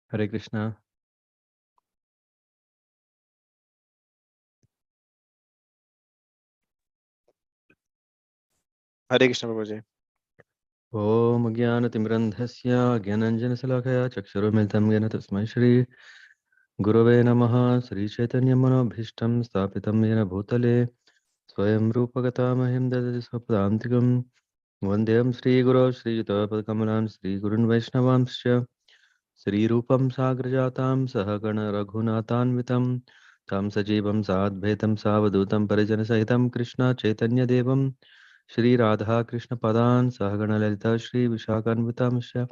Hare Krishna. Hare Krishna Prabhuji. Om Jnana-timirandhasya Jnananjana-salakaya Chakshurumilitam Jnana Tasmai Shri Gurave Namaha Sri Chaitanya Manobhishtam Sthapitam Jena Bhutale Swayam Rupagata Mahim Dadati Swapadantikam Vandeyam Sri Guru Sri Yuta Sri Gurun Vaishnavamscha Sri Rupam Sagrajatam Sahagana Raghunathanvitam Tam Sajivam Sadbhetam Savadutam Parijana Sahitam Krishna Chaitanya Devam Shri Radha Krishna Padan Sahagana Lalita Shri Vishakhanvitamsya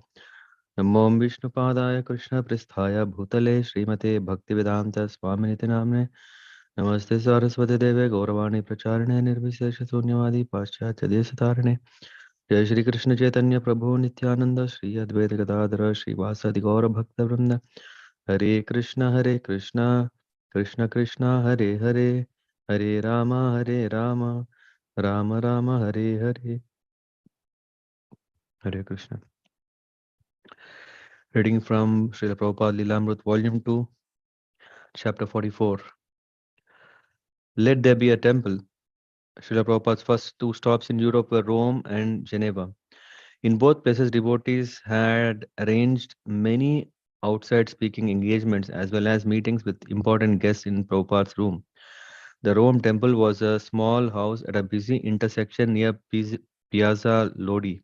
Namo Vishnu Padaya Krishna Pristhaya Bhutale Srimate Bhaktivedanta Swaminiti Namne Namaste Saraswati Deve Gauravani Pracharine Nirvishesha Sunyavadi Paschatya Desatarine Jai Shri Krishna Chaitanya Prabhu Nityananda Shri Advaita Gadadhara Shri Vasadi Gaura Bhakta Vrinda Hare Krishna Krishna Krishna Hare Hare Hare Rama Rama Rama Hare Hare Hare Krishna. Reading from Śrīla Prabhupāda-līlāmṛta Volume 2, Chapter 44. Let there be a temple. Śrīla Prabhupāda's first two stops in Europe were Rome and Geneva. In both places, devotees had arranged many outside speaking engagements as well as meetings with important guests in Prabhupada's room. The Rome temple was a small house at a busy intersection near Piazza Lodi.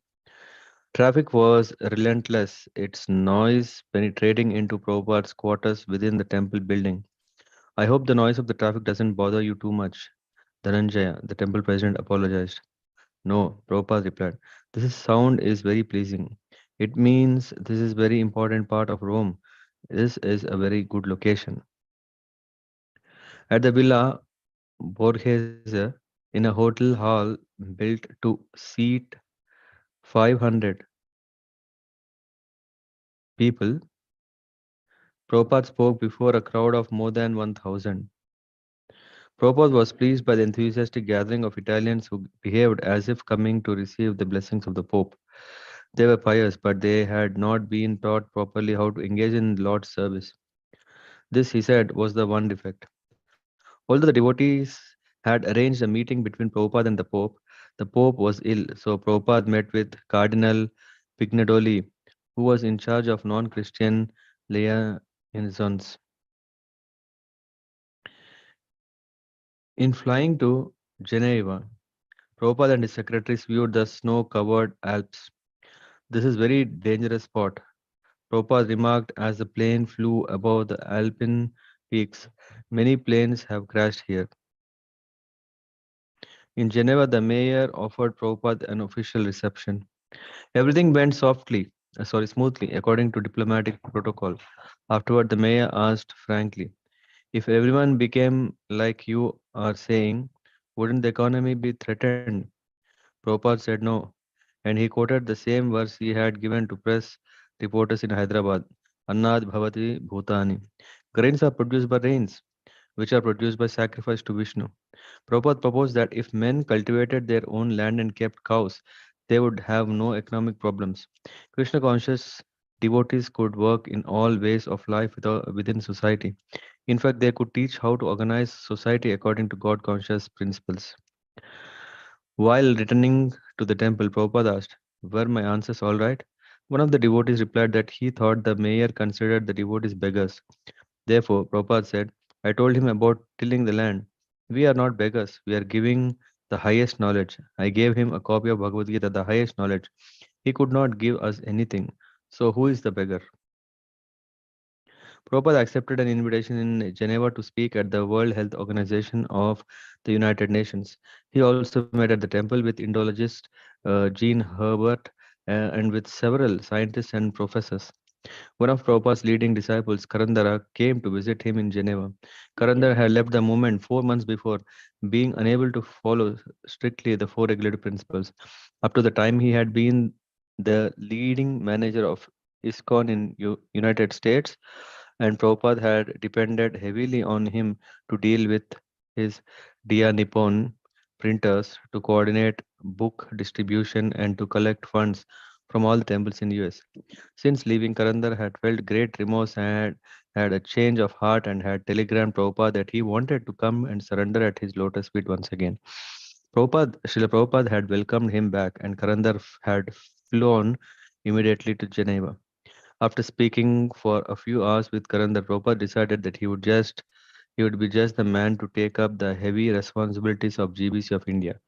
Traffic was relentless, its noise penetrating into Prabhupada's quarters within the temple building. I hope the noise of the traffic doesn't bother you too much. Dhananjaya, the temple president, apologized. No, Prabhupada replied. Sound is very pleasing. It means this is very important part of Rome. This is a very good location. At the Villa Borghese, in a hotel hall built to seat 500 people, Prabhupada spoke before a crowd of more than 1,000. Prabhupada was pleased by the enthusiastic gathering of Italians who behaved as if coming to receive the blessings of the Pope. They were pious, but they had not been taught properly how to engage in Lord's service. This, he said, was the one defect. Although the devotees had arranged a meeting between Prabhupada and the Pope was ill, so Prabhupada met with Cardinal Pignedoli, who was in charge of non-Christian liaisons. In flying to Geneva, Prabhupada and his secretaries viewed the snow-covered Alps. This is very dangerous spot, Prabhupada remarked as the plane flew above the Alpine peaks. Many planes have crashed here. In Geneva, the mayor offered Prabhupada an official reception. Everything went smoothly, according to diplomatic protocol. Afterward, the mayor asked frankly, if everyone became like you are saying, wouldn't the economy be threatened? Prabhupada said no, and he quoted the same verse he had given to press reporters in Hyderabad, Annad Bhavati Bhutani. Grains are produced by rains, which are produced by sacrifice to Vishnu. Prabhupada proposed that if men cultivated their own land and kept cows, they would have no economic problems. Krishna conscious devotees could work in all ways of life within society. In fact, they could teach how to organize society according to God conscious principles. While returning to the temple, Prabhupada asked, were my answers all right? One of the devotees replied that he thought the mayor considered the devotees beggars. Therefore, Prabhupada said, I told him about tilling the land. We are not beggars, we are giving the highest knowledge. I gave him a copy of Bhagavad Gita, the highest knowledge. He could not give us anything. So, who is the beggar? Prabhupada accepted an invitation in Geneva to speak at the World Health Organization of the United Nations. He also met at the temple with Indologist Jean Herbert and with several scientists and professors. One of Prabhupada's leading disciples, Karandara, came to visit him in Geneva. Karandara had left the movement 4 months before, being unable to follow strictly the four regulative principles. Up to the time he had been the leading manager of ISKCON in United States, and Prabhupada had depended heavily on him to deal with his Dia Nippon printers, to coordinate book distribution, and to collect funds from all the temples in US. Since leaving, Karandar had felt great remorse and had a change of heart and had telegrammed Prabhupada that he wanted to come and surrender at his lotus feet once again. Srila Prabhupada had welcomed him back, and Karandar had flown immediately to Geneva. After speaking for a few hours with Karandar, Prabhupada decided that he would be just the man to take up the heavy responsibilities of GBC of India.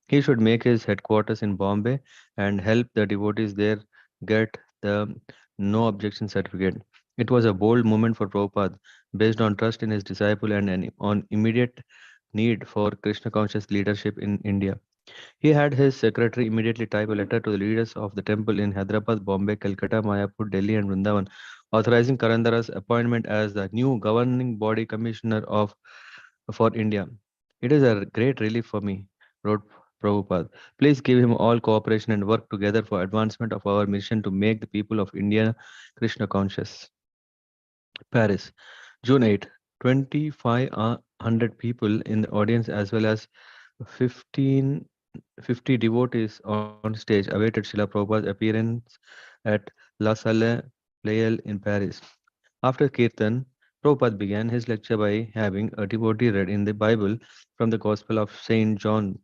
He should make his headquarters in Bombay and help the devotees there get the no objection certificate. It was a bold moment for Prabhupada, based on trust in his disciple and on immediate need for Krishna conscious leadership in India. He had his secretary immediately type a letter to the leaders of the temple in Hyderabad, Bombay, Calcutta, Mayapur, Delhi, and Vrindavan, authorizing Karandara's appointment as the new governing body commissioner of for India. It is a great relief for me, wrote Prabhupada. Please give him all cooperation and work together for advancement of our mission to make the people of India Krishna conscious. Paris, June 8, 2,500 people in the audience as well as 15 50 devotees on stage awaited Srila Prabhupada's appearance at La Salle Pleyel in Paris. After Kirtan, Prabhupada began his lecture by having a devotee read in the Bible from the Gospel of Saint John.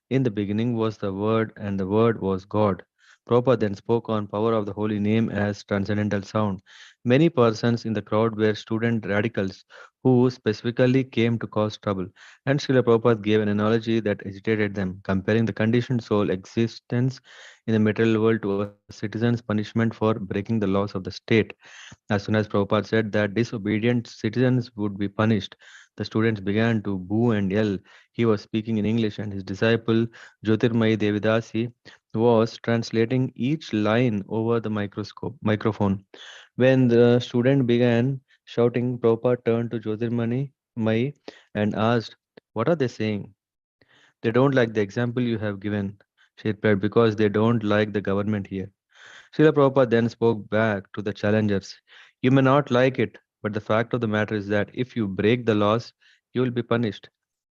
In the beginning was the Word, and the Word was God. Prabhupada then spoke on power of the holy name as transcendental sound. Many persons in the crowd were student radicals who specifically came to cause trouble, and Srila Prabhupada gave an analogy that agitated them, comparing the conditioned soul existence in the material world to a citizen's punishment for breaking the laws of the state. As soon as Prabhupada said that disobedient citizens would be punished, the students began to boo and yell. He was speaking in English, and his disciple Jyotirmai Devidasi was translating each line over the microphone. When the student began shouting, Prabhupada turned to Jyotirmani Mai and asked, "What are they saying?" "They don't like the example you have given," she replied, "because they don't like the government here." Srila Prabhupada then spoke back to the challengers. "You may not like it, but the fact of the matter is that if you break the laws, you will be punished."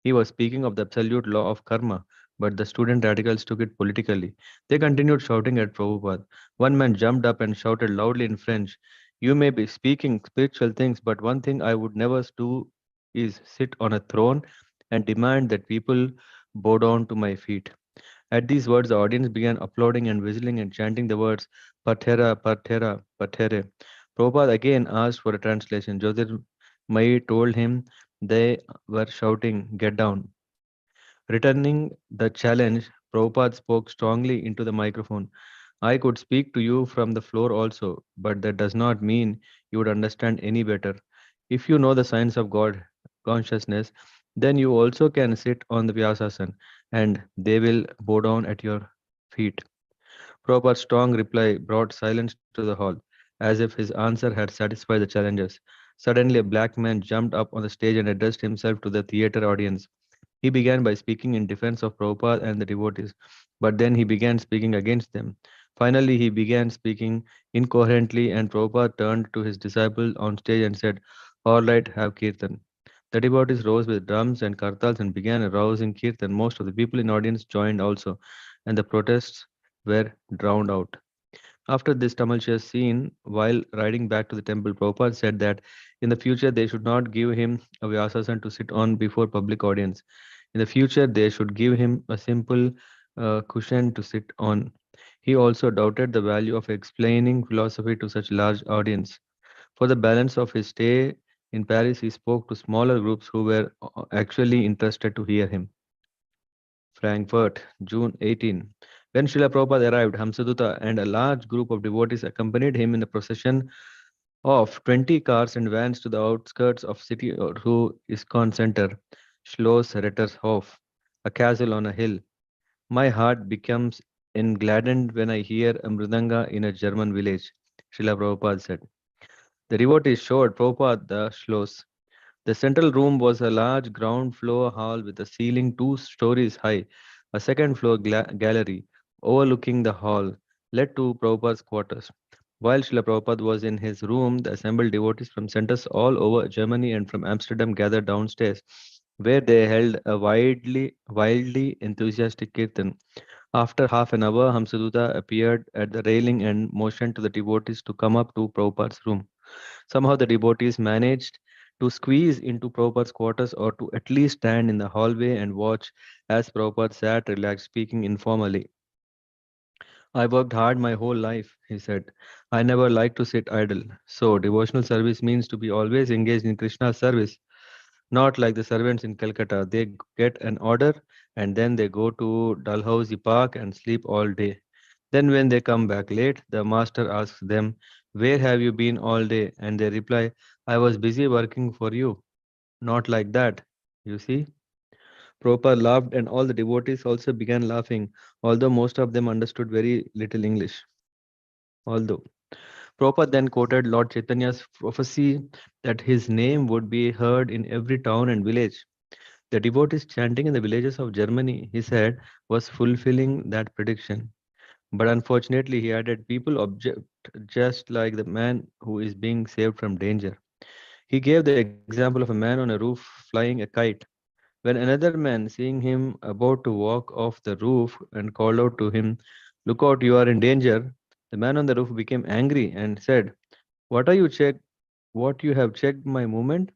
He was speaking of the absolute law of karma, but the student radicals took it politically. They continued shouting at Prabhupada. One man jumped up and shouted loudly in French, "You may be speaking spiritual things, but one thing I would never do is sit on a throne and demand that people bow down to my feet." At these words, the audience began applauding and whistling and chanting the words Pathera, Pathera, Pathere. Prabhupada again asked for a translation. Jyotir Mai told him they were shouting, "Get down." Returning the challenge, Prabhupada spoke strongly into the microphone. "I could speak to you from the floor also, but that does not mean you would understand any better. If you know the science of God consciousness, then you also can sit on the Vyasasan and they will bow down at your feet." Prabhupada's strong reply brought silence to the hall, as if his answer had satisfied the challengers. Suddenly, a black man jumped up on the stage and addressed himself to the theater audience. He began by speaking in defense of Prabhupada and the devotees, but then he began speaking against them. Finally, he began speaking incoherently, and Prabhupada turned to his disciple on stage and said, "All right, have Kirtan." The devotees rose with drums and kartals and began a rousing Kirtan. Most of the people in the audience joined also, and the protests were drowned out. After this tumultuous scene, while riding back to the temple, Prabhupada said that in the future they should not give him a Vyasasan to sit on before public audience. In the future, they should give him a simple cushion to sit on. He also doubted the value of explaining philosophy to such large audience. For the balance of his stay in Paris, he spoke to smaller groups who were actually interested to hear him. Frankfurt, June 18. When Srila Prabhupada arrived, Hamsadutta and a large group of devotees accompanied him in a procession of 20 cars and vans to the outskirts of city or to ISKCON center, Schloss Rettershof, a castle on a hill. My heart becomes engladdened when I hear a mridanga in a German village, Srila Prabhupada said. The devotees showed Prabhupada the Schloss. The central room was a large ground floor hall with a ceiling 2 stories high. A second floor gallery overlooking the hall led to Prabhupada's quarters. While Srila Prabhupada was in his room, the assembled devotees from centers all over Germany and from Amsterdam gathered downstairs, where they held a wildly enthusiastic kirtan. After half an hour, Hamsadutta appeared at the railing and motioned to the devotees to come up to Prabhupada's room. Somehow the devotees managed to squeeze into Prabhupada's quarters or to at least stand in the hallway and watch as Prabhupada sat relaxed, speaking informally. I worked hard my whole life, he said. I never liked to sit idle. So, devotional service means to be always engaged in Krishna's service, not like the servants in Calcutta. They get an order and then they go to Dalhousie Park and sleep all day. Then, when they come back late, the master asks them, "Where have you been all day?" And they reply, "I was busy working for you." Not like that. You see? Prabhupada laughed, and all the devotees also began laughing, although most of them understood very little English. Although Prabhupada then quoted Lord Chaitanya's prophecy that his name would be heard in every town and village. The devotees chanting in the villages of Germany, he said, was fulfilling that prediction. But unfortunately, he added, people object just like the man who is being saved from danger. He gave the example of a man on a roof flying a kite. When another man, seeing him about to walk off the roof, and called out to him, "Look out, you are in danger," the man on the roof became angry and said, "What are you check? What you have checked my movement?"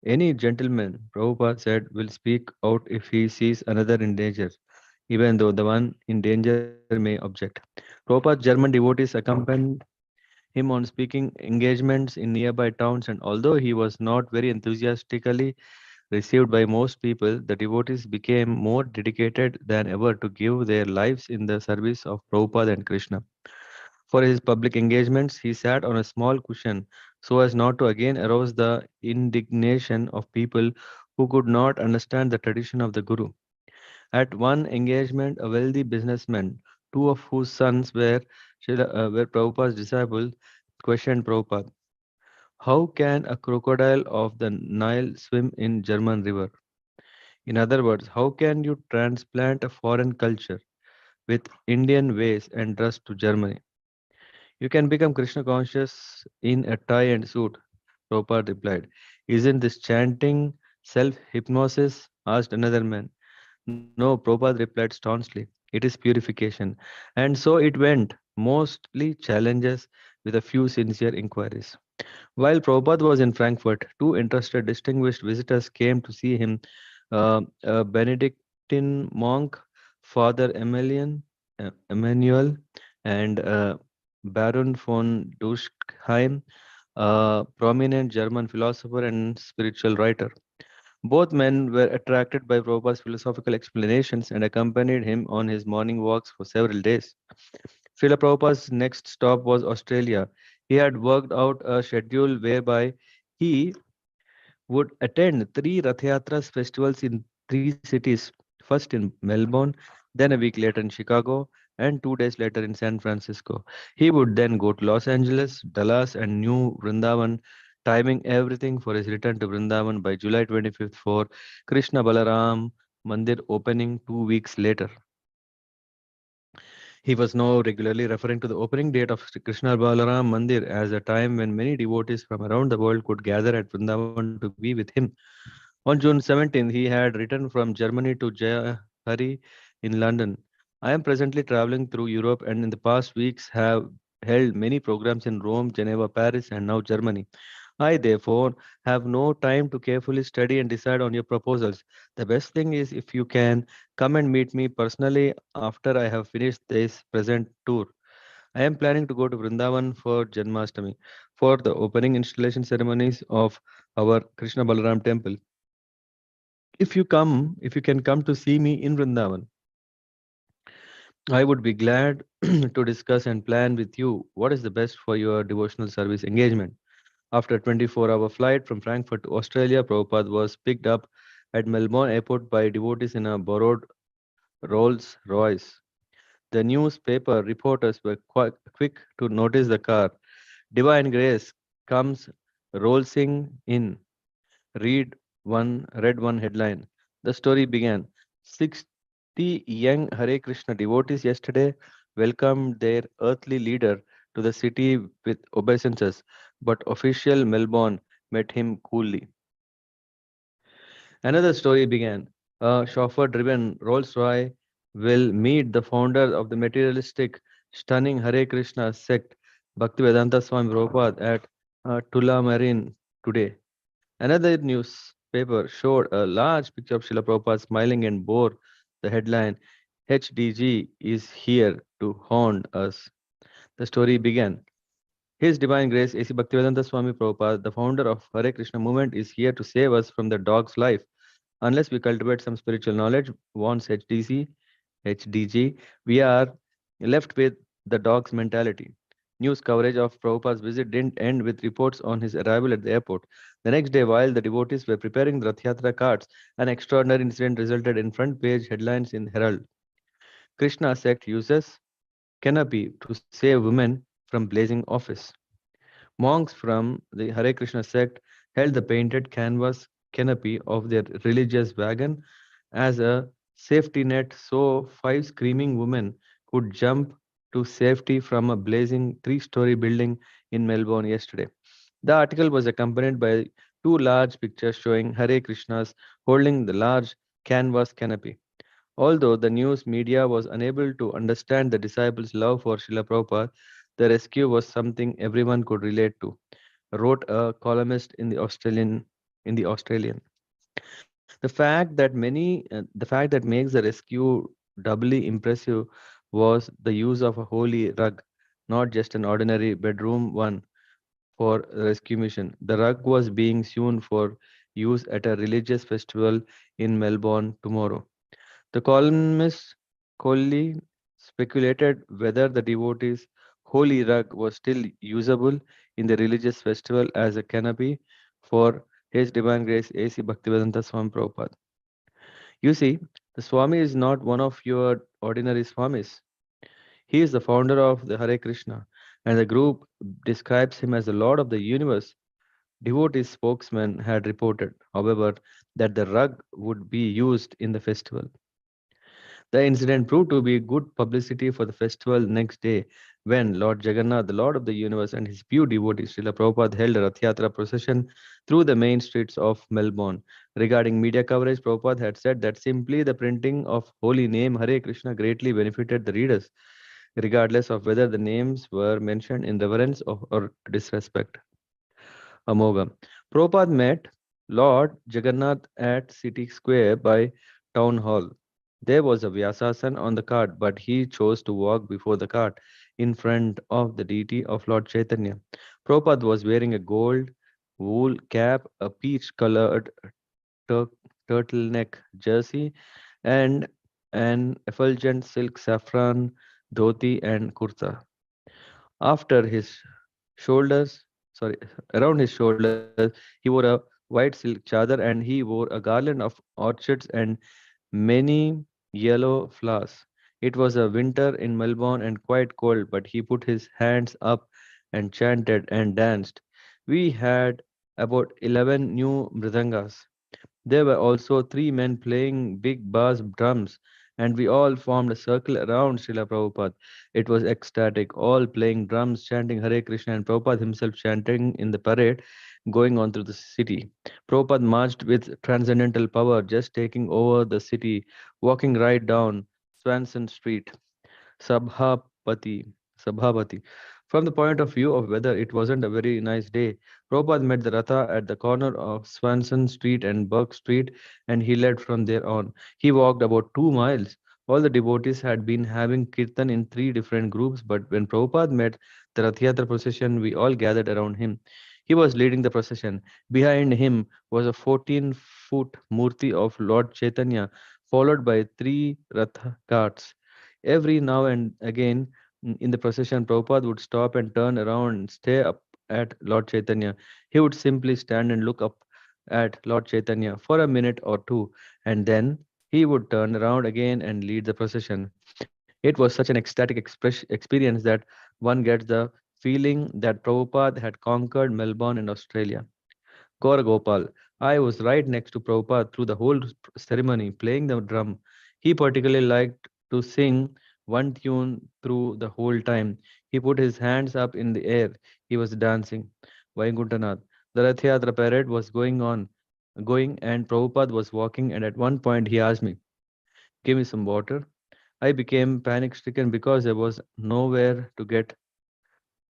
Any gentleman, Prabhupada said, will speak out if he sees another in danger, even though the one in danger may object. Prabhupada's German devotees accompanied him on speaking engagements in nearby towns, and although he was not very enthusiastically received by most people, the devotees became more dedicated than ever to give their lives in the service of Prabhupada and Krishna. For his public engagements, he sat on a small cushion so as not to again arouse the indignation of people who could not understand the tradition of the Guru. At one engagement, a wealthy businessman, two of whose sons were Prabhupada's disciples, questioned Prabhupada, "How can a crocodile of the Nile swim in German river?" In other words, how can you transplant a foreign culture with Indian ways and dress to Germany? You can become Krishna conscious in a tie and suit, Prabhupada replied. "Isn't this chanting self hypnosis?" asked another man. "No," Prabhupada replied staunchly. "It is purification." And so it went, mostly challenges with a few sincere inquiries. While Prabhupada was in Frankfurt, two interested distinguished visitors came to see him, a Benedictine monk, Father Emmanuel, and Baron von Duschheim, a prominent German philosopher and spiritual writer. Both men were attracted by Prabhupada's philosophical explanations and accompanied him on his morning walks for several days. Srila Prabhupada's next stop was Australia. He had worked out a schedule whereby he would attend three Rath Yatras festivals in three cities, first in Melbourne, then a week later in Chicago, and 2 days later in San Francisco. He would then go to Los Angeles, Dallas, and New Vrindavan, timing everything for his return to Vrindavan by July 25th for Krishna Balaram Mandir opening 2 weeks later. He was now regularly referring to the opening date of Sri Krishna Balaram Mandir as a time when many devotees from around the world could gather at Vrindavan to be with him. On June 17th, he had returned from Germany to Jayahari in London. I am presently traveling through Europe and in the past weeks have held many programs in Rome, Geneva, Paris, and now Germany. I therefore have no time to carefully study and decide on your proposals. The best thing is if you can come and meet me personally after I have finished this present tour. I am planning to go to Vrindavan for Janmashtami for the opening installation ceremonies of our Krishna Balaram temple. If you can come to see me in Vrindavan, I would be glad to discuss and plan with you what is the best for your devotional service engagement. After a 24-hour flight from Frankfurt to Australia, Prabhupada was picked up at Melbourne Airport by devotees in a borrowed Rolls Royce. The newspaper reporters were quite quick to notice the car. "Divine Grace comes rolling in." Read one headline. The story began. 60 young Hare Krishna devotees yesterday welcomed their earthly leader to the city with obeisances, but official Melbourne met him coolly. Another story began. A chauffeur driven Rolls Royce will meet the founder of the materialistic, stunning Hare Krishna sect, Bhaktivedanta Swami Prabhupada, at Tula Marine today. Another newspaper showed a large picture of Srila Prabhupada smiling and bore the headline, HDG is here to haunt us. The story began. His Divine Grace A.C. Bhaktivedanta Swami Prabhupada, the founder of Hare Krishna movement, is here to save us from the dog's life. Unless we cultivate some spiritual knowledge, warns HDG, we are left with the dog's mentality. News coverage of Prabhupada's visit didn't end with reports on his arrival at the airport. The next day, while the devotees were preparing the Rath Yatra carts, an extraordinary incident resulted in front page headlines in Herald. Krishna sect uses canopy to save women from blazing office. Monks from the Hare Krishna sect held the painted canvas canopy of their religious wagon as a safety net so five screaming women could jump to safety from a blazing three-story building in Melbourne yesterday. The article was accompanied by two large pictures showing Hare Krishnas holding the large canvas canopy. Although the news media was unable to understand the disciples' love for Srila Prabhupada, the rescue was something everyone could relate to, wrote a columnist in the Australian. The fact that makes the rescue doubly impressive was the use of a holy rug, not just an ordinary bedroom one for a rescue mission. The rug was being sewn for use at a religious festival in Melbourne tomorrow. The columnist Coley speculated whether the devotees' holy rug was still usable in the religious festival as a canopy for His Divine Grace A.C. Bhaktivedanta Swami Prabhupada. You see, the Swami is not one of your ordinary Swamis. He is the founder of the Hare Krishna, and the group describes him as the Lord of the universe. Devotee spokesman had reported, however, that the rug would be used in the festival. The incident proved to be good publicity for the festival next day when Lord Jagannath, the Lord of the universe, and his few devotees, Srila Prabhupada, held a Rath Yatra procession through the main streets of Melbourne. Regarding media coverage, Prabhupada had said that simply the printing of holy name Hare Krishna greatly benefited the readers, regardless of whether the names were mentioned in reverence or disrespect. Amogham. Prabhupada met Lord Jagannath at City Square by Town Hall. There was a Vyasasan on the cart, but he chose to walk before the cart in front of the deity of Lord Chaitanya. Prabhupada was wearing a gold wool cap, a peach colored tur- turtleneck jersey, and an effulgent silk saffron dhoti and kurta. After his shoulders, sorry, around his shoulders, he wore a white silk chadar and he wore a garland of orchids and many yellow flowers. It was a winter in Melbourne and quite cold, but he put his hands up and chanted and danced. We had about 11 new mridangas. There were also three men playing big bass drums, and we all formed a circle around Srila Prabhupada. It was ecstatic, all playing drums, chanting Hare Krishna, and Prabhupada himself chanting in the parade going on through the city. Prabhupada marched with transcendental power, just taking over the city, walking right down Swanson Street. Sabhapati. Sabhapati. From the point of view of weather, it wasn't a very nice day. Prabhupada met the Ratha at the corner of Swanson Street and Burke Street, and he led from there on. He walked about 2 miles. All the devotees had been having kirtan in three different groups, but when Prabhupada met the Rath Yatra procession, we all gathered around him. He was leading the procession. Behind him was a 14-foot murti of Lord Chaitanya, followed by three Ratha carts. Every now and again in the procession, Prabhupada would stop and turn around and stare up at Lord Chaitanya. He would simply stand and look up at Lord Chaitanya for a minute or two, and then he would turn around again and lead the procession. It was such an ecstatic experience that one gets the feeling that Prabhupada had conquered Melbourne and Australia. Gaur Gopal. I was right next to Prabhupada through the whole ceremony, playing the drum. He particularly liked to sing one tune through the whole time. He put his hands up in the air. He was dancing. Vaikuntanath. The Rath Yatra parade was going, and Prabhupada was walking, and at one point he asked me, give me some water. I became panic stricken because there was nowhere to get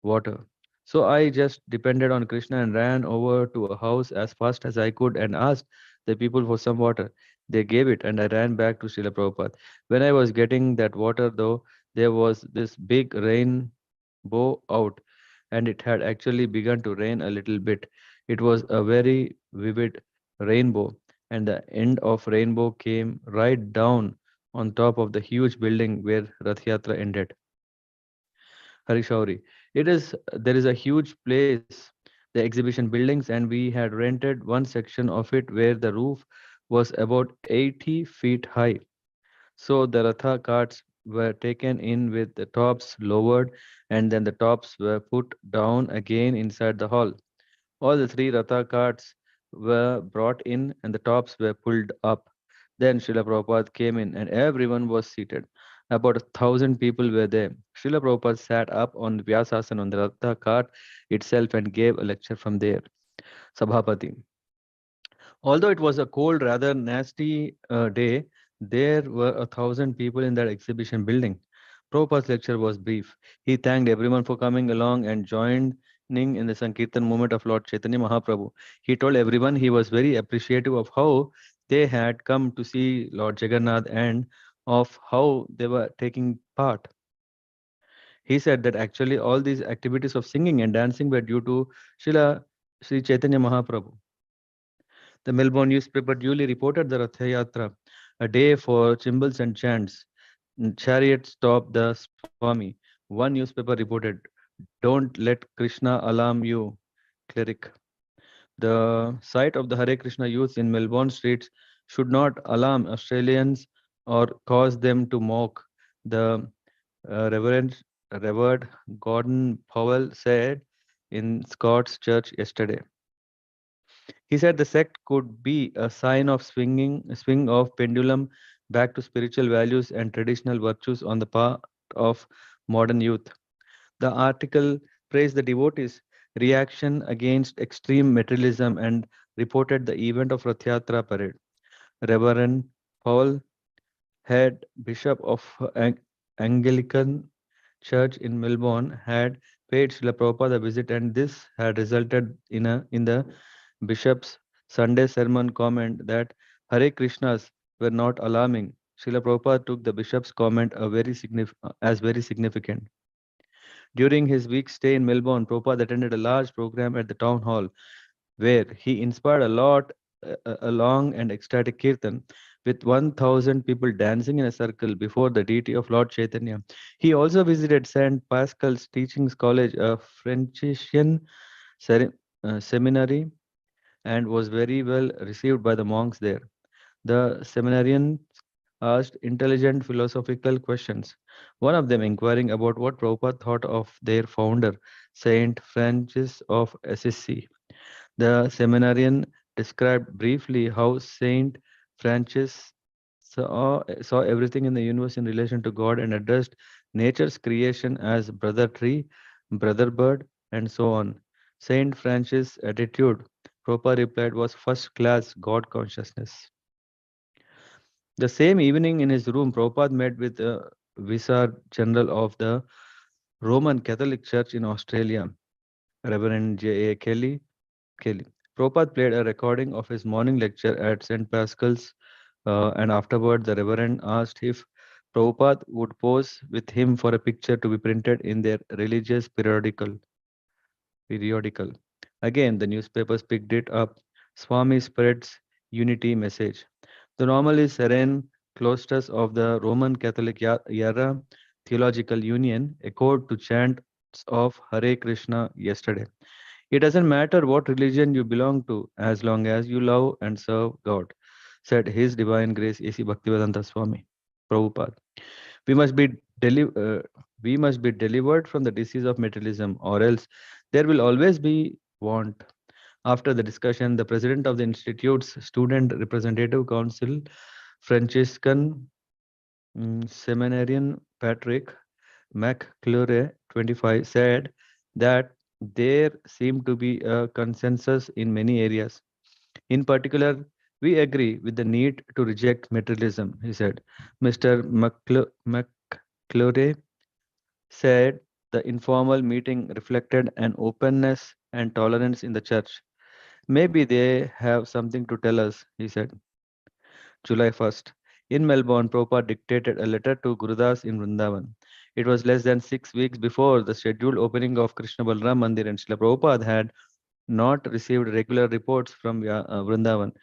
water. So I just depended on Krishna and ran over to a house as fast as I could and asked the people for some water. They gave it, and I ran back to Srila Prabhupada. When I was getting that water, though, there was this big rainbow out, and it had actually begun to rain a little bit. It was a very vivid rainbow, and the end of rainbow came right down on top of the huge building where Rath Yatra ended. Harishauri. It is There is a huge place, the exhibition buildings, and we had rented one section of it where the roof was about 80 feet high. So the Ratha carts were taken in with the tops lowered, and then the tops were put down again inside the hall. All the three Ratha carts were brought in and the tops were pulled up. Then Srila Prabhupada came in and everyone was seated. About 1,000 people were there. Srila Prabhupada sat up on the Vyasasana on the Ratha cart itself and gave a lecture from there. Sabhapati. Although it was a cold, rather nasty day, there were 1,000 people in that exhibition building. Prabhupada's lecture was brief. He thanked everyone for coming along and joining in the Sankirtan movement of Lord Chaitanya Mahaprabhu. He told everyone he was very appreciative of how they had come to see Lord Jagannath and of how they were taking part. He said that actually all these activities of singing and dancing were due to Srila Sri Chaitanya Mahaprabhu. The Melbourne newspaper duly reported the Rath Yatra, a day for cymbals and chants. Chariots stopped the Swami. One newspaper reported, "Don't let Krishna alarm you, cleric." The sight of the Hare Krishna youths in Melbourne streets should not alarm Australians or cause them to mock. The Reverend Gordon Powell said in Scott's church yesterday. He said the sect could be a sign of swing of pendulum back to spiritual values and traditional virtues on the part of modern youth. The article praised the devotees' reaction against extreme materialism and reported the event of Rath Yatra parade. Reverend Paul, head bishop of Anglican Church in Melbourne, had paid Srila Prabhupada a visit, and this had resulted in the bishop's Sunday sermon comment that Hare Krishnas were not alarming. Srila Prabhupada took the bishop's comment as very significant. During his week's stay in Melbourne, Prabhupada attended a large program at the town hall where he inspired a long and ecstatic kirtan with 1,000 people dancing in a circle before the deity of Lord Chaitanya. He also visited St. Pascal's Teachings College, a Franciscan seminary, and was very well received by the monks there. The seminarians asked intelligent philosophical questions, one of them inquiring about what Prabhupada thought of their founder, Saint Francis of Assisi. The seminarian described briefly how Saint Francis saw everything in the universe in relation to God and addressed nature's creation as brother tree, brother bird, and so on. Saint Francis' attitude, Prabhupada replied, was first class God consciousness. The same evening in his room, Prabhupada met with the Vicar General of the Roman Catholic Church in Australia, Reverend J. A. Kelly. Prabhupada played a recording of his morning lecture at St. Pascal's, and afterward, the Reverend asked if Prabhupada would pose with him for a picture to be printed in their religious periodical. Again, the newspapers picked it up. Swami spreads unity message. The normally serene cloisters of the Roman Catholic Yarra Theological Union echoed to chants of Hare Krishna yesterday. It doesn't matter what religion you belong to as long as you love and serve God, said His Divine Grace A.C. Bhaktivedanta Swami Prabhupada. We must be deli- uh, we must be delivered from the disease of materialism, or else there will always be want. After the discussion, the president of the institute's student representative council, Franciscan seminarian Patrick McClure, 25, said that there seemed to be a consensus in many areas. In particular, We agree with the need to reject materialism, he said. Mr. McClure said the informal meeting reflected an openness and tolerance in the church. Maybe they have something to tell us, he said. July 1st. In Melbourne, Prabhupada dictated a letter to Gurudas in Vrindavan. It was less than 6 weeks before the scheduled opening of Krishna Balram Mandir, and Srila Prabhupada had not received regular reports from Vrindavan.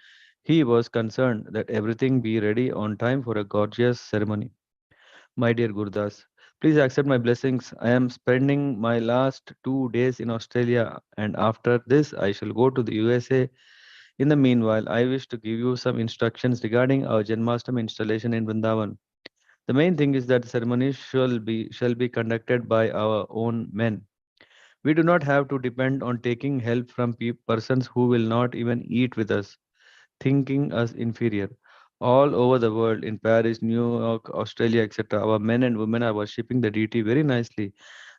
He was concerned that everything be ready on time for a gorgeous ceremony. My dear Gurdas, please accept my blessings. I am spending my last 2 days in Australia, and after this, I shall go to the USA. In the meanwhile, I wish to give you some instructions regarding our Janmashtami installation in Vrindavan. The main thing is that the ceremony shall be conducted by our own men. We do not have to depend on taking help from persons who will not even eat with us, thinking us inferior. All over the world, in Paris, New York, Australia, etc., our men and women are worshipping the deity very nicely,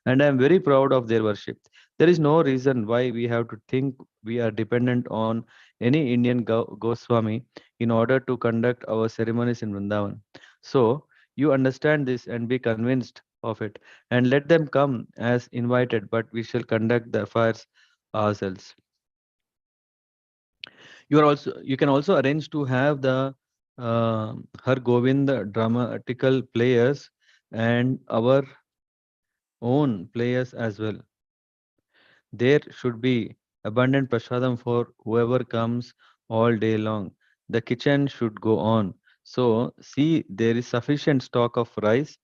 and I am very proud of their worship. There is no reason why we have to think we are dependent on any Indian Goswami in order to conduct our ceremonies in Vrindavan. So, you understand this and be convinced of it, and let them come as invited, but we shall conduct the affairs ourselves. You can also arrange to have the Har Govind dramatical players and our own players as well. There should be abundant prasadam for whoever comes all day long. The kitchen should go on. So see, there is sufficient stock of rice,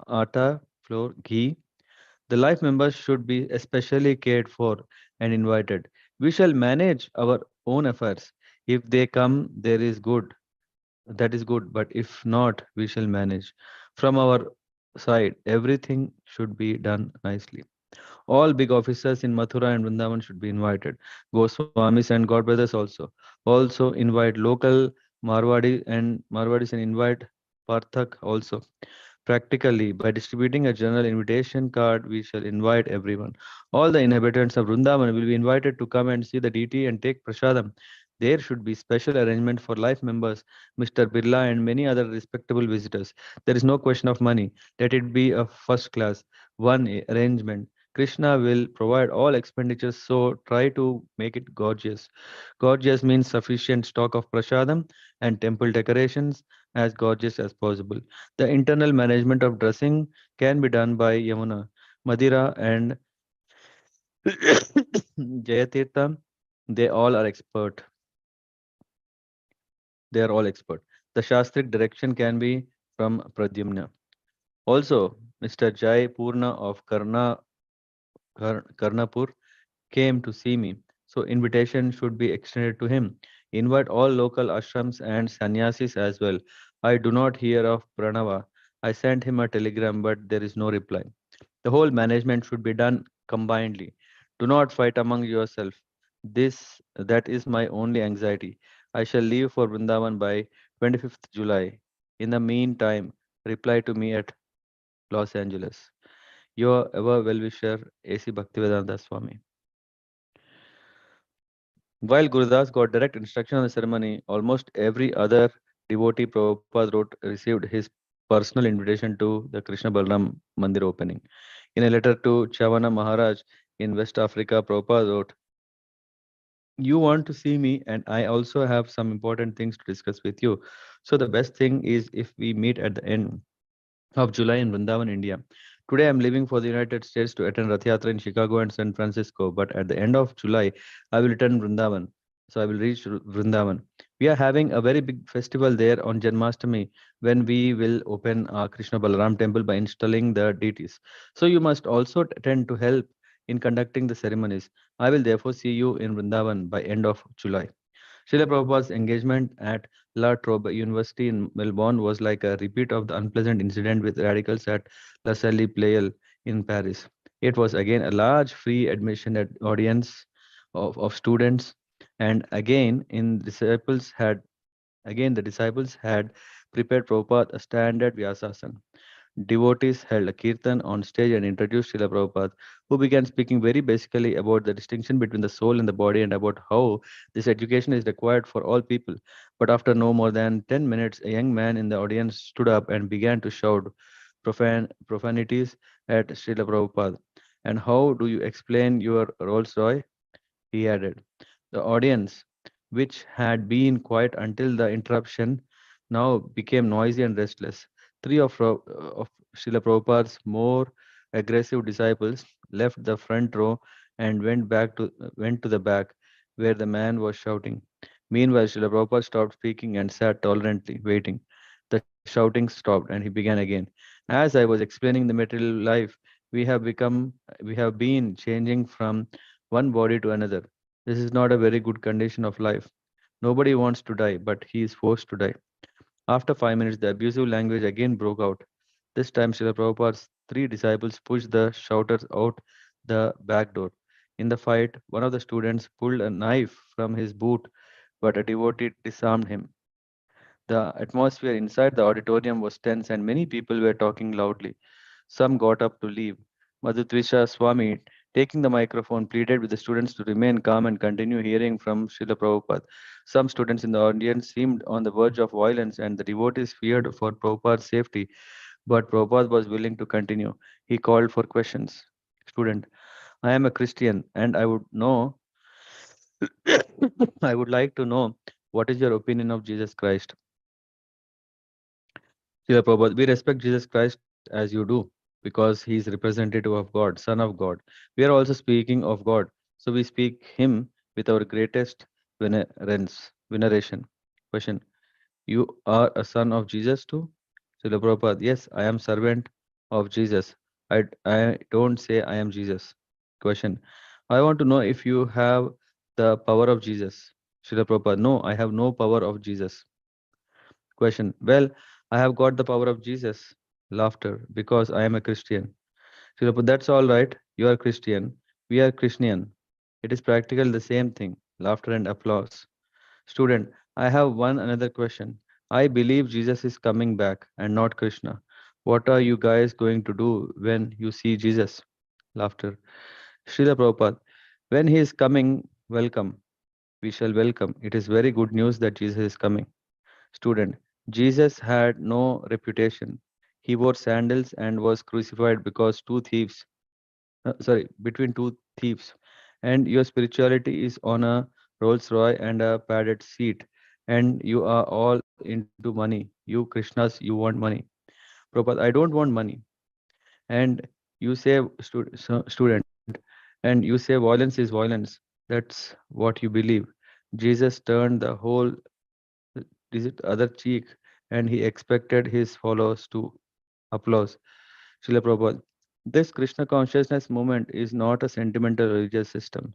atta, flour, ghee. The life members should be especially cared for and invited. We shall manage our own affairs. If they come, there is good. That is good. But if not, we shall manage. From our side, everything should be done nicely. All big officers in Mathura and Vrindavan should be invited. Goswamis and God brothers also. Also invite local Marwadis and invite Parthak also. Practically, by distributing a general invitation card, we shall invite everyone. All the inhabitants of Vrindavan will be invited to come and see the deity and take prasadam. There should be special arrangement for life members, Mr. Birla and many other respectable visitors. There is no question of money. Let it be a first class, arrangement. Krishna will provide all expenditures, so try to make it gorgeous. Gorgeous means sufficient stock of prasadam and temple decorations as gorgeous as possible. The internal management of dressing can be done by Yamuna, Madira, and Jayatirtha. They all are expert. They are all expert. The Shastric direction can be from Pradyumna. Also, Mr. Jai Purna of Karnapur came to see me, so invitation should be extended to him. Invite all local ashrams and sannyasis as well. I do not hear of Pranava. I sent him a telegram, but there is no reply. The whole management should be done combinedly. Do not fight among yourself. That is my only anxiety. I shall leave for Vrindavan by 25th July. In the meantime, reply to me at Los Angeles. Your ever well-wisher A.C. Bhaktivedanta Swami. While Gurudas got direct instruction on the ceremony, almost every other devotee Prabhupada wrote received his personal invitation to the Krishna Balram Mandir opening. In a letter to Chavana Maharaj in West Africa, Prabhupada wrote, "You want to see me, and I also have some important things to discuss with you. So the best thing is if we meet at the end of July in Vrindavan, India. Today, I'm leaving for the United States to attend Rath Yatra in Chicago and San Francisco. But at the end of July, I will return Vrindavan. So I will reach Vrindavan. We are having a very big festival there on Janmashtami when we will open our Krishna Balaram temple by installing the deities. So you must also attend to help in conducting the ceremonies. I will therefore see you in Vrindavan by end of July. Srila Prabhupada's engagement at La Trobe University in Melbourne was like a repeat of the unpleasant incident with radicals at La Salle Pleyel in Paris. It was again a large free admission audience of students, and again the disciples had prepared Prabhupada a standard Vyasasana. Devotees held a kirtan on stage and introduced Srila Prabhupada, who began speaking very basically about the distinction between the soul and the body and about how this education is required for all people. But after no more than 10 minutes, a young man in the audience stood up and began to shout profanities at Srila Prabhupada. And how do you explain your Rolls Royce? He added. The audience, which had been quiet until the interruption, now became noisy and restless. Three of Srila Prabhupada's more aggressive disciples left the front row and went to the back, where the man was shouting. Meanwhile, Srila Prabhupada stopped speaking and sat tolerantly, waiting. The shouting stopped, and he began again. As I was explaining the material life, we have been changing from one body to another. This is not a very good condition of life. Nobody wants to die, but he is forced to die. After 5 minutes, the abusive language again broke out. This time, Srila Prabhupada's three disciples pushed the shouters out the back door. In the fight, one of the students pulled a knife from his boot, but a devotee disarmed him. The atmosphere inside the auditorium was tense, and many people were talking loudly. Some got up to leave. Madhutrisha Swami, taking the microphone, pleaded with the students to remain calm and continue hearing from Srila Prabhupada. Some students in the audience seemed on the verge of violence, and the devotees feared for Prabhupada's safety. But Prabhupada was willing to continue. He called for questions. Student, I am a Christian, and I would like to know what is your opinion of Jesus Christ. Srila Prabhupada, we respect Jesus Christ as you do because he is representative of God, Son of God. We are also speaking of God, so we speak him with our greatest veneration. Question: you are a son of Jesus too? Srila Prabhupada, yes, I am servant of Jesus. I don't say I am Jesus. Question: I want to know if you have the power of Jesus. Srila Prabhupada, no, I have no power of Jesus. Question: well, I have got the power of Jesus. Laughter, because I am a Christian. Shilapa, that's all right. You are Christian. We are Christian. It is practically the same thing. Laughter and applause. Student, I have one another question. I believe Jesus is coming back and not Krishna. What are you guys going to do when you see Jesus? Laughter. Srila Prabhupada, when he is coming, welcome. We shall welcome. It is very good news that Jesus is coming. Student, Jesus had no reputation. He wore sandals and was crucified between two thieves. And your spirituality is on a Rolls Royce and a padded seat. And you are all into money. You Krishnas, you want money. Prabhupada, I don't want money. And you say, student, and you say violence is violence. That's what you believe. Jesus turned the whole other cheek, and he expected his followers to applause. Srila Prabhupada. This Krishna consciousness movement is not a sentimental religious system.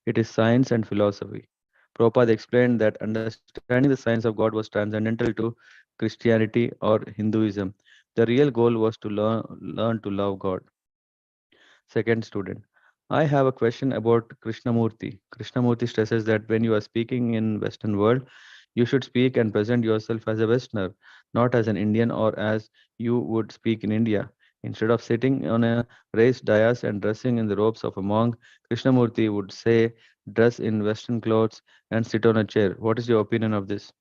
It is science and philosophy. Prabhupada explained that understanding the science of God was transcendental to Christianity or Hinduism. The real goal was to learn to love God. Second student. I have a question about Krishnamurti. Krishnamurti stresses that when you are speaking in Western world, you should speak and present yourself as a Westerner, not as an Indian or as you would speak in India. Instead of sitting on a raised dais and dressing in the robes of a monk, Krishnamurti would say, dress in Western clothes and sit on a chair. What is your opinion of this?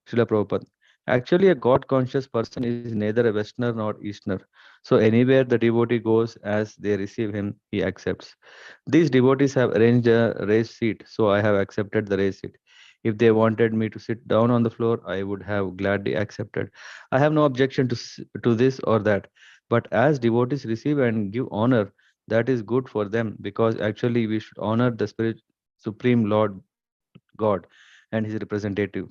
Srila Prabhupada. Actually, a God conscious person is neither a Westerner nor Easterner. So, anywhere the devotee goes as they receive him, he accepts. These devotees have arranged a raised seat, so I have accepted the raised seat. If they wanted me to sit down on the floor, I would have gladly accepted. I have no objection to this or that. But as devotees receive and give honor, that is good for them because actually we should honor the Supreme Lord God and His representative.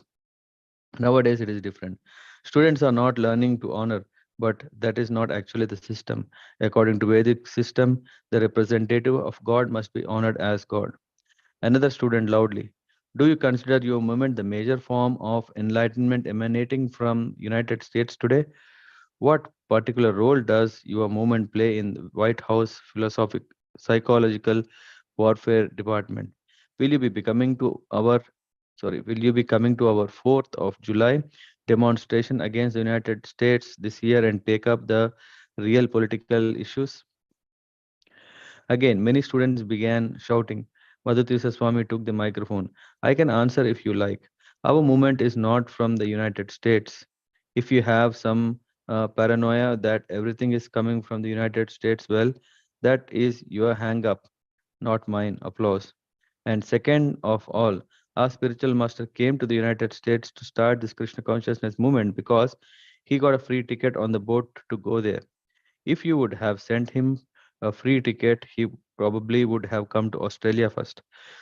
Nowadays, it is different. Students are not learning to honor, but that is not actually the system. According to Vedic system, the representative of God must be honored as God. Another student loudly. Do you consider your movement the major form of enlightenment emanating from United States today? What particular role does your movement play in the White House philosophic psychological warfare department? Will you be coming to our 4th of July demonstration against the United States this year and take up the real political issues? Again, many students began shouting. Madhutisa Swami took the microphone. I can answer if you like. Our movement is not from the United States. If you have some paranoia that everything is coming from the United States, well, that is your hang up, not mine. Applause. And second of all, our spiritual master came to the United States to start this Krishna consciousness movement because he got a free ticket on the boat to go there. If you would have sent him a free ticket, he probably would have come to Australia first.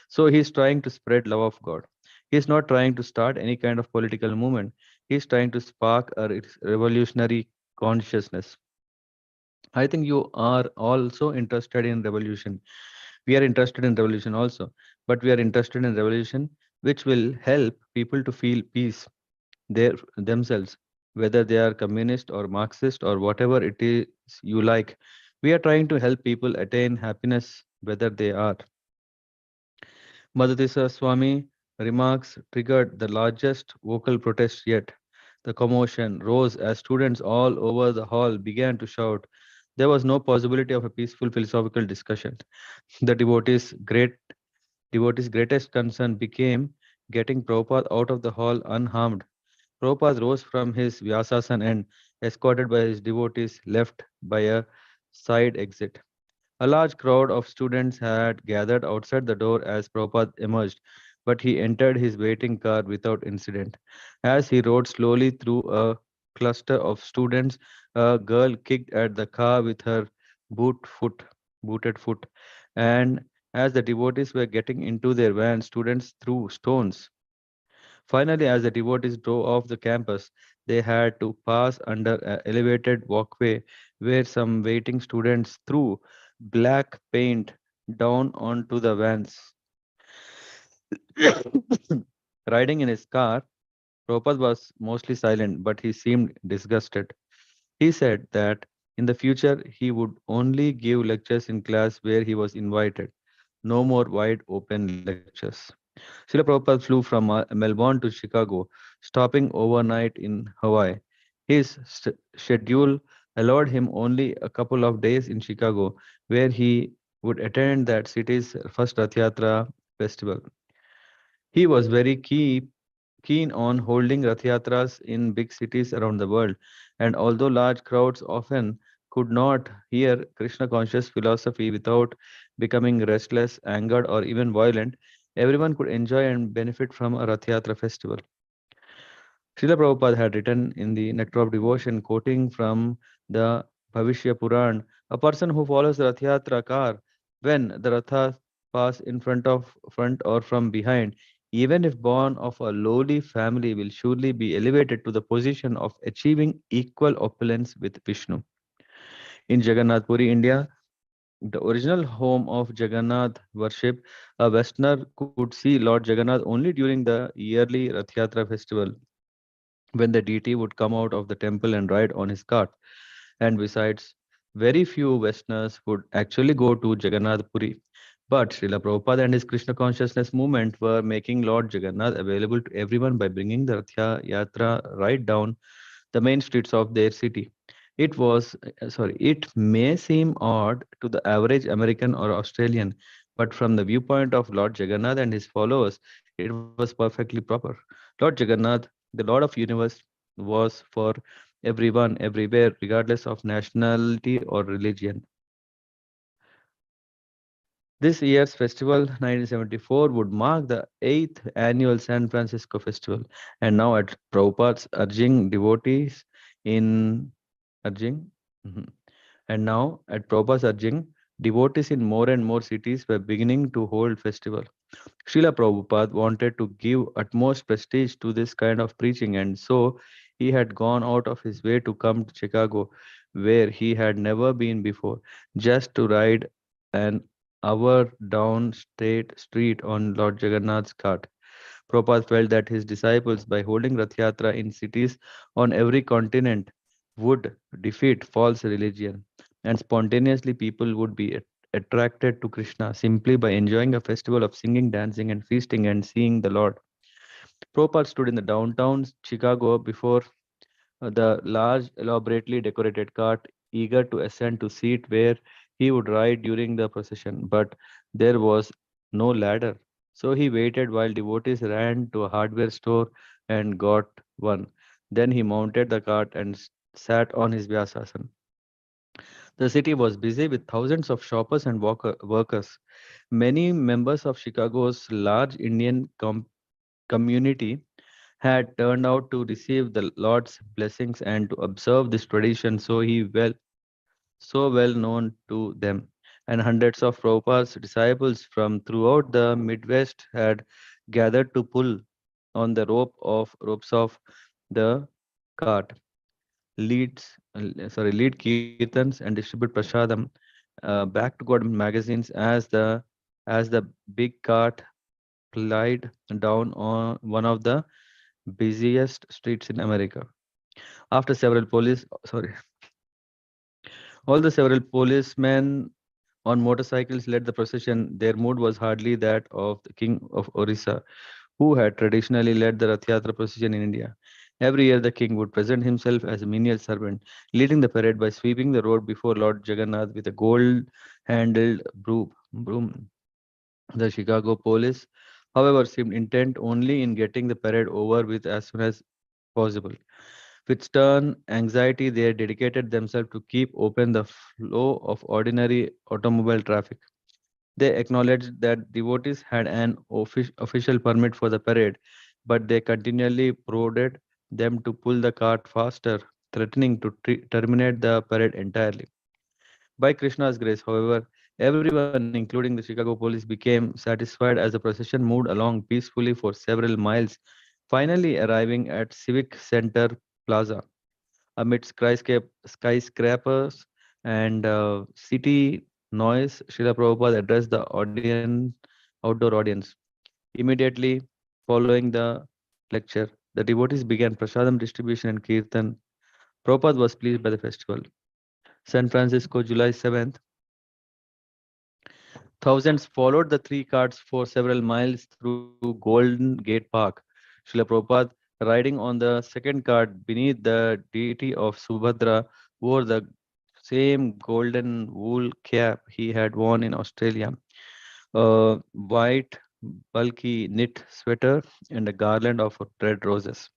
So he's trying to spread love of God. He's not trying to start any kind of political movement. He's trying to spark a revolutionary consciousness. I think you are also interested in revolution. We are interested in revolution also, but we are interested in revolution which will help people to feel peace their themselves, whether they are communist or Marxist or whatever it is you like. We are trying to help people attain happiness, whether they are. Madhutisa Swami remarks triggered the largest vocal protest yet. The commotion rose as students all over the hall began to shout. There was no possibility of a peaceful philosophical discussion. The devotees' greatest concern became getting Prabhupada out of the hall unharmed. Prabhupada rose from his Vyasasan and, escorted by his devotees, left by a side exit. A large crowd of students had gathered outside the door as Prabhupada emerged, but he entered his waiting car without incident. As he rode slowly through a cluster of students, a girl kicked at the car with her boot foot, booted foot, and as the devotees were getting into their van, students threw stones. Finally, as the devotees drove off the campus, they had to pass under an elevated walkway where some waiting students threw black paint down onto the vans. Riding in his car, Prabhupada was mostly silent, but he seemed disgusted. He said that in the future he would only give lectures in class where he was invited, no more wide open lectures. Srila Prabhupada flew from Melbourne to Chicago, stopping overnight in Hawaii. His schedule allowed him only a couple of days in Chicago, where he would attend that city's first Rath Yatra festival. He was very keen on holding Rath Yatras in big cities around the world, and although large crowds often could not hear Krishna conscious philosophy without becoming restless, angered, or even violent, everyone could enjoy and benefit from a Rath Yatra festival. Srila Prabhupada had written in the Nectar of Devotion, quoting from the Bhavishya Puran, a person who follows the Rath Yatra car when the Rathas pass in front or from behind, even if born of a lowly family, will surely be elevated to the position of achieving equal opulence with Vishnu. In Jagannath Puri, India, the original home of Jagannath worship, a Westerner could see Lord Jagannath only during the yearly Rath Yatra festival, when the deity would come out of the temple and ride on his cart. And besides, very few Westerners would actually go to Jagannath Puri. But Srila Prabhupada and his Krishna consciousness movement were making Lord Jagannath available to everyone by bringing the Rath Yatra right down the main streets of their city. It may seem odd to the average American or Australian, but from the viewpoint of Lord Jagannath and his followers, it was perfectly proper. Lord Jagannath, the Lord of universe, was for everyone, everywhere, regardless of nationality or religion. This year's festival, 1974, would mark the 8th annual San Francisco Festival, and now at Prabhupada's in urging, mhm. and now at Prabhupada's urging, devotees in more and more cities were beginning to hold festival. Srila Prabhupada wanted to give utmost prestige to this kind of preaching, and so he had gone out of his way to come to Chicago, where he had never been before, just to ride an hour down State Street on Lord Jagannath's cart. Prabhupada felt that his disciples, by holding Rath Yatra in cities on every continent, would defeat false religion, and spontaneously people would be attracted to Krishna simply by enjoying a festival of singing, dancing, and feasting and seeing the Lord. Prabhupada stood in the downtown Chicago before the large, elaborately decorated cart, eager to ascend to seat where he would ride during the procession. But there was no ladder. So he waited while devotees ran to a hardware store and got one. Then he mounted the cart and sat on his Vyasasan. The city was busy with thousands of shoppers and workers. Many members of Chicago's large Indian community had turned out to receive the Lord's blessings and to observe this tradition so well known to them. And hundreds of Prabhupada's disciples from throughout the Midwest had gathered to pull on the ropes of the cart, lead kirtans and distribute prasadam back to God magazines as the big cart plied down on one of the busiest streets in America. After all the several policemen on motorcycles led the procession. Their mood was hardly that of the king of Orissa, who had traditionally led the Rath Yatra procession in India. Every year, the king would present himself as a menial servant, leading the parade by sweeping the road before Lord Jagannath with a gold-handled broom. The Chicago police, however, seemed intent only in getting the parade over with as soon as possible. With stern anxiety, they dedicated themselves to keep open the flow of ordinary automobile traffic. They acknowledged that devotees had an official permit for the parade, but they continually prodded them to pull the cart faster, threatening to terminate the parade entirely. By Krishna's grace, however, everyone, including the Chicago police, became satisfied as the procession moved along peacefully for several miles, finally arriving at Civic Center Plaza. Amid skyscrapers and city noise, Srila Prabhupada addressed the outdoor audience. Immediately following the lecture, the devotees began prasadam distribution and kirtan. Prabhupada was pleased by the festival. San Francisco, July 7th. Thousands followed the three carts for several miles through Golden Gate Park. Srila Prabhupada, riding on the second cart beneath the deity of Subhadra, wore the same golden wool cap he had worn in Australia, a white, bulky knit sweater, and a garland of red roses.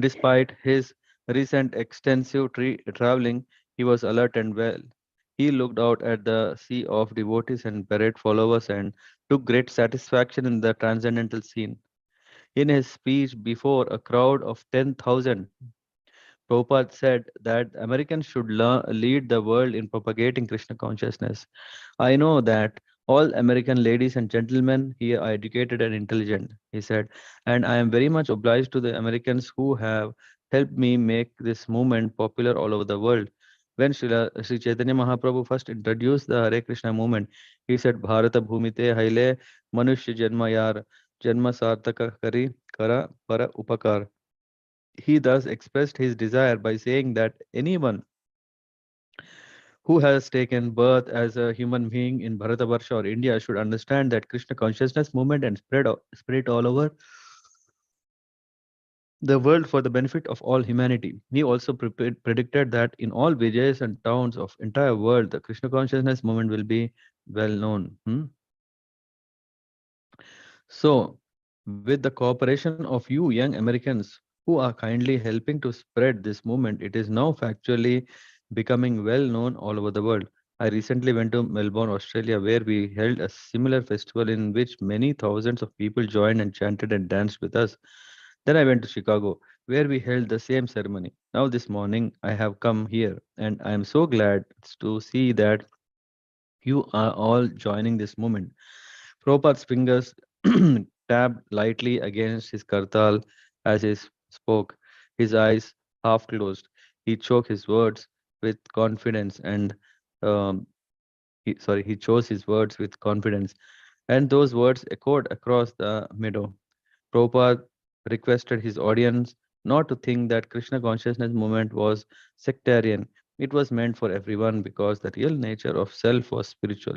Despite his recent extensive traveling, he was alert and well. He looked out at the sea of devotees and parade followers and took great satisfaction in the transcendental scene. In his speech before a crowd of 10,000, Prabhupada said that Americans should lead the world in propagating Krishna consciousness. I know that all American ladies and gentlemen here are educated and intelligent, he said, and I am very much obliged to the Americans who have helped me make this movement popular all over the world. When Sri Chaitanya Mahaprabhu first introduced the Hare Krishna movement, he said, Bharata Bhumite Haile Manushya Janma Yar Janma Sartaka Kari Kara Para Upakar. He thus expressed his desire by saying that anyone who has taken birth as a human being in Bharatavarsha or India should understand that Krishna consciousness movement and spread all over the world for the benefit of all humanity. He also predicted that in all villages and towns of entire world, the Krishna consciousness movement will be well known. So, with the cooperation of you young Americans who are kindly helping to spread this movement, it is now factually becoming well known all over the world. I recently went to Melbourne, Australia, where we held a similar festival in which many thousands of people joined and chanted and danced with us. Then I went to Chicago, where we held the same ceremony. Now, this morning, I have come here, and I am so glad to see that you are all joining this movement. Prabhupada's fingers tapped lightly against his kartal as he spoke, his eyes half closed. He choked his words with confidence and um, he chose his words with confidence, and those words echoed across the meadow. Prabhupada requested his audience not to think that Krishna consciousness movement was sectarian. It was meant for everyone because the real nature of self was spiritual.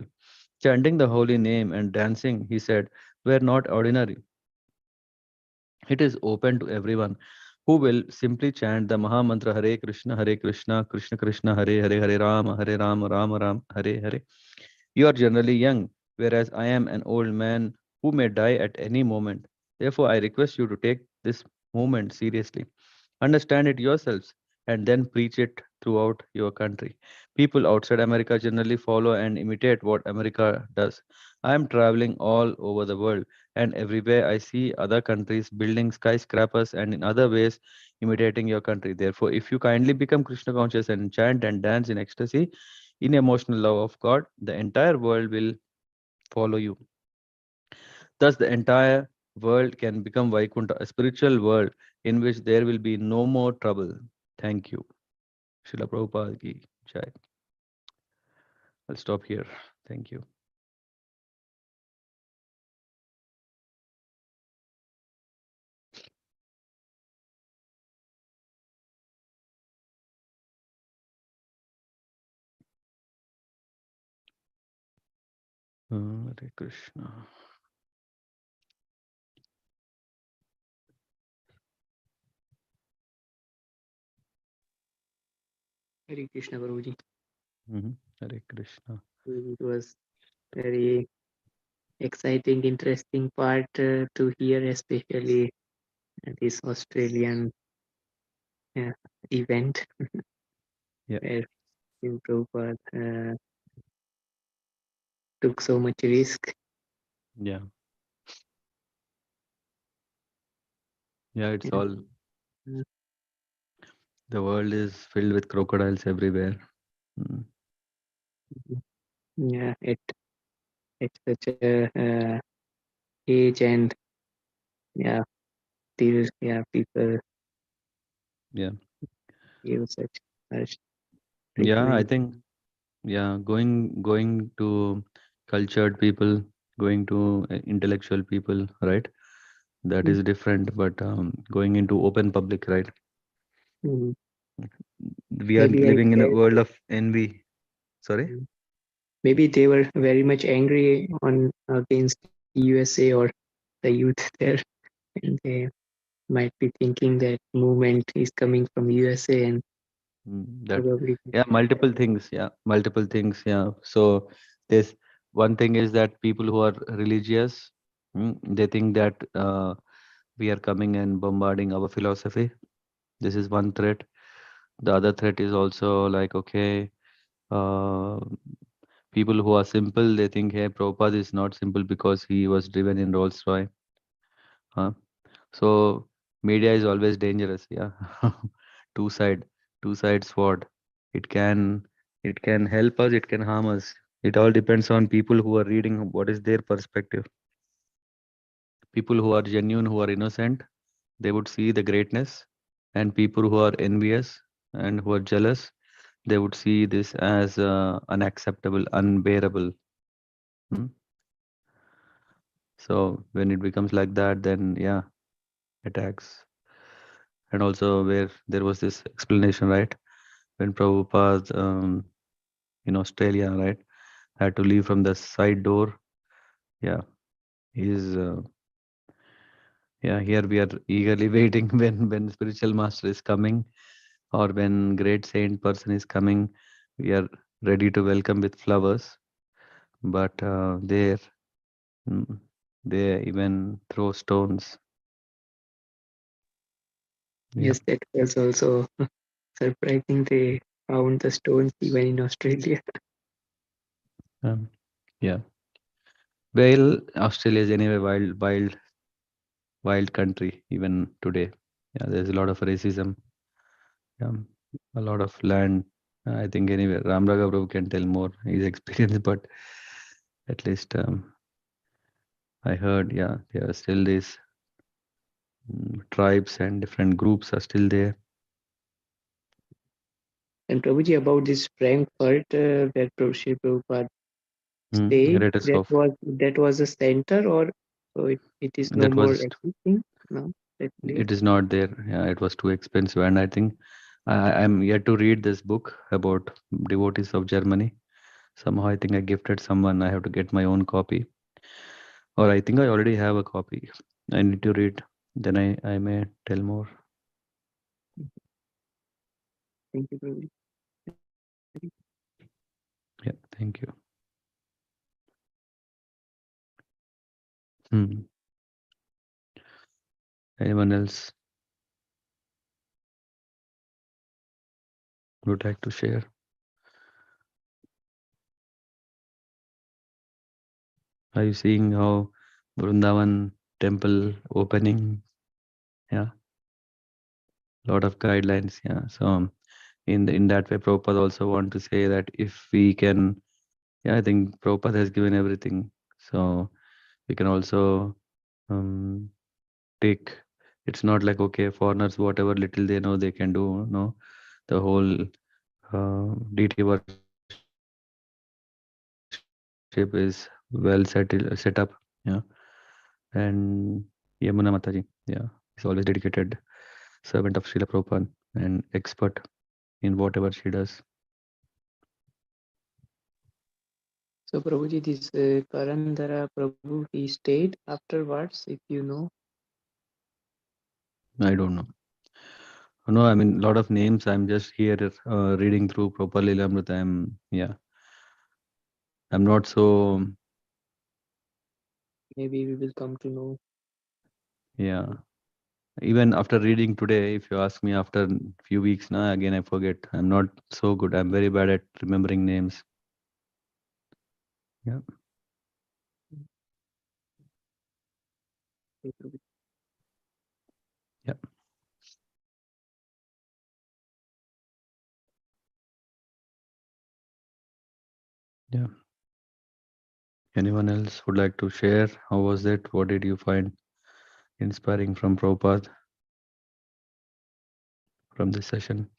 Chanting the holy name and dancing, he said, were not ordinary. It is open to everyone who will simply chant the Maha Mantra Hare Krishna, Hare Krishna, Krishna Krishna, Hare Hare, Hare Rama, Hare Rama, Rama Rama, Hare Hare. You are generally young, whereas I am an old man who may die at any moment. Therefore, I request you to take this movement seriously. Understand it yourselves and then preach it throughout your country. People outside America generally follow and imitate what America does. I am traveling all over the world, and everywhere I see other countries building skyscrapers and in other ways imitating your country. Therefore, if you kindly become Krishna conscious and chant and dance in ecstasy, in emotional love of God, the entire world will follow you. Thus, the entire world can become Vaikuntha, a spiritual world in which there will be no more trouble. Thank you. Srila Prabhupada ki jai. I'll stop here. Thank you. Hare Krishna. Hare Krishna, Prabhuji. Hare Krishna. It was very exciting, interesting part to hear, especially this Australian event Yeah. where Prabhupada took so much risk. Yeah. Yeah, it's Yeah. all. The world is filled with crocodiles everywhere. Yeah, at such a age, and yeah, still people Yeah. give such harsh Yeah, I treatment. think going to cultured people, going to intellectual people, right? That is different, but going into open public, right? Mhm. We are Maybe I living in a guess world of envy. Sorry? maybe they were very much angry on against USA or the youth there, and they might be thinking that movement is coming from USA and That, probably. yeah, multiple things. Yeah, multiple things. Yeah. So there's one thing is that people who are religious, they think that we are coming and bombarding our philosophy. This is one threat. The other threat is also like, okay, uh, people who are simple, they think, hey, Prabhupada is not simple because he was driven in Rolls Royce. Huh? So media is always dangerous. Yeah, two side, two side sword. It can it can help us. It can harm us. It all depends on people who are reading what is their perspective. People who are genuine, who are innocent, they would see the greatness, and people who are envious and who are jealous, they would see this as unacceptable, unbearable. Hmm? So when it becomes like that, then yeah, attacks. And also where there was this explanation, right? When Prabhupada in Australia, right, had to leave from the side door. Yeah, he's yeah. Here we are eagerly waiting when spiritual master is coming or when great saint person is coming. We are ready to welcome with flowers, but there mm, they even throw stones. Yeah, Yes, that was also surprising. They found the stones even in Australia. um, yeah. Well, Australia is anyway wild country even today. Yeah, there's a lot of racism. Yeah, a lot of land. I think anyway, Ram Raghav Prabhu can tell more his experience, but at least I heard, yeah, there are still these tribes and different groups are still there. And Prabhuji, about this Frankfurt where Sri Prabhupada stayed, Greatest of that was a center, or so it is no that more was existing now, that place. it is not there. Yeah, it was too expensive, and I think I'm yet to read this book about devotees of Germany. Somehow I think I gifted someone. I have to get my own copy, or I think I already have a copy. I need to read. Then I may tell more. Thank you, Prabhuji. Yeah, thank you. Hmm. Anyone else would like to share? Are you seeing how Vrindavan temple opening? Yeah, lot of guidelines. Yeah, so in that way, Prabhupada also want to say that if we can, yeah, I think Prabhupada has given everything, so we can also take. It's not like okay, foreigners whatever little they know they can do. No, the whole deity worship is well set up. Yeah, and Yamuna Mataji, yeah, is always dedicated servant of Srila Prabhupada and expert in whatever she does. So, Prabhuji, this Karandara Prabhu, he stayed afterwards, if you know. I don't know. No, I mean, lot of names. I'm just here reading through Prabhupāda-līlāmṛta. I'm not so, Maybe we will come to know. yeah. Even after reading today, if you ask me after few weeks now, again I forget. I'm not so good. I'm very bad at remembering names. Yeah. Okay, Prabhuji. Yeah. Yeah. Anyone else would like to share? How was it? What did you find inspiring from Prabhupada from this session?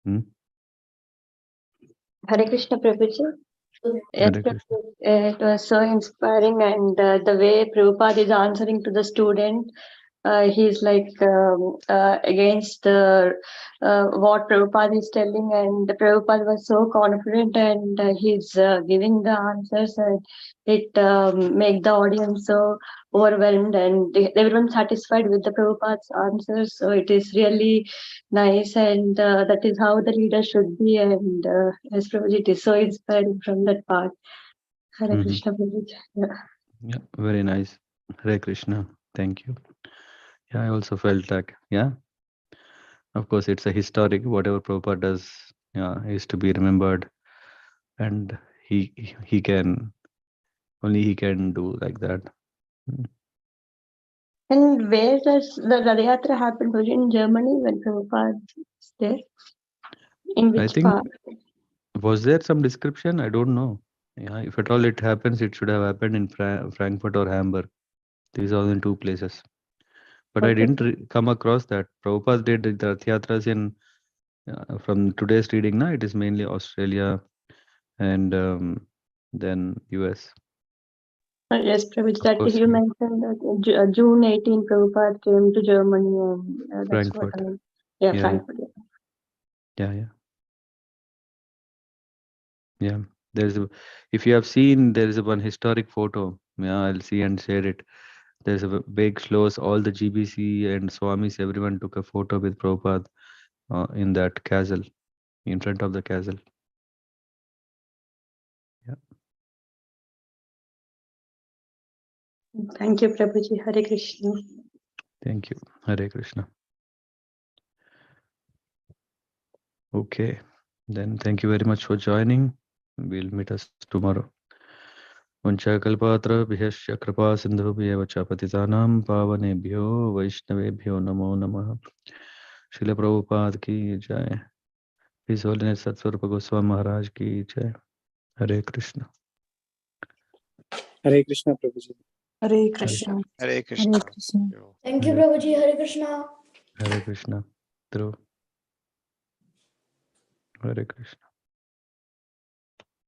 Hmm? Hare Krishna Prabhuji. Yes, Hare Krishna. It was so inspiring, and the way Prabhupada is answering to the student, he's like against the what Prabhupada is telling, and Prabhupada was so confident, and he's giving the answers, and it make the audience so overwhelmed, and everyone satisfied with the Prabhupada's answers. So it is really nice, and that is how the leader should be, and yes, Prabhuji, it is so inspiring from that part. Hare Mhm. Krishna Prabhuji. Yeah. Yeah, very nice. Hare Krishna. Thank you. Yeah, I also felt like, yeah, of course, it's a historic, whatever Prabhupada does, yeah, is to be remembered. And he can, only he can do like that. Mm. And where does the Rath Yatra happen? Was it in Germany when Prabhupada is there? In I which think, part? was there some description? I don't know. Yeah, if at all it happens, it should have happened in Frankfurt or Hamburg. These are the two places. But I Okay. didn't come across that. Prabhupada did the Rath Yatras in, from today's reading, na, it is mainly Australia and then US. Yes, Prabhuji, Of that course, you mentioned that June 18, Prabhupada came to Germany, and that's what Frankfurt. I. Yeah, Yeah, Frankfurt. yeah. Yeah, there's a, if you have seen, there is a one historic photo. Yeah, I'll see and share it. There's a big slows, all the GBC and Swamis, everyone took a photo with Prabhupada in that castle, in front of the castle. Yeah, Thank you, Prabhuji. Hare Krishna. thank you. Hare Krishna. Okay, then thank you very much for joining. We'll meet us tomorrow. वंशाकल्पात्रभ्यश्च कृपा सिन्धुभ्येव च पतितानां पावनेभ्यो वैष्णवेभ्यो नमो नमः. श्रील प्रभुपाद की जय. His Holiness Satsvarupa Goswami Maharaj ki jai. Hare Krishna. Hare Krishna, Prabhuji. Hare Krishna. Hare Krishna. Hare Krishna. Thank you, Prabhuji. Hare Krishna. Hare Krishna. Dhruv. Hare Krishna.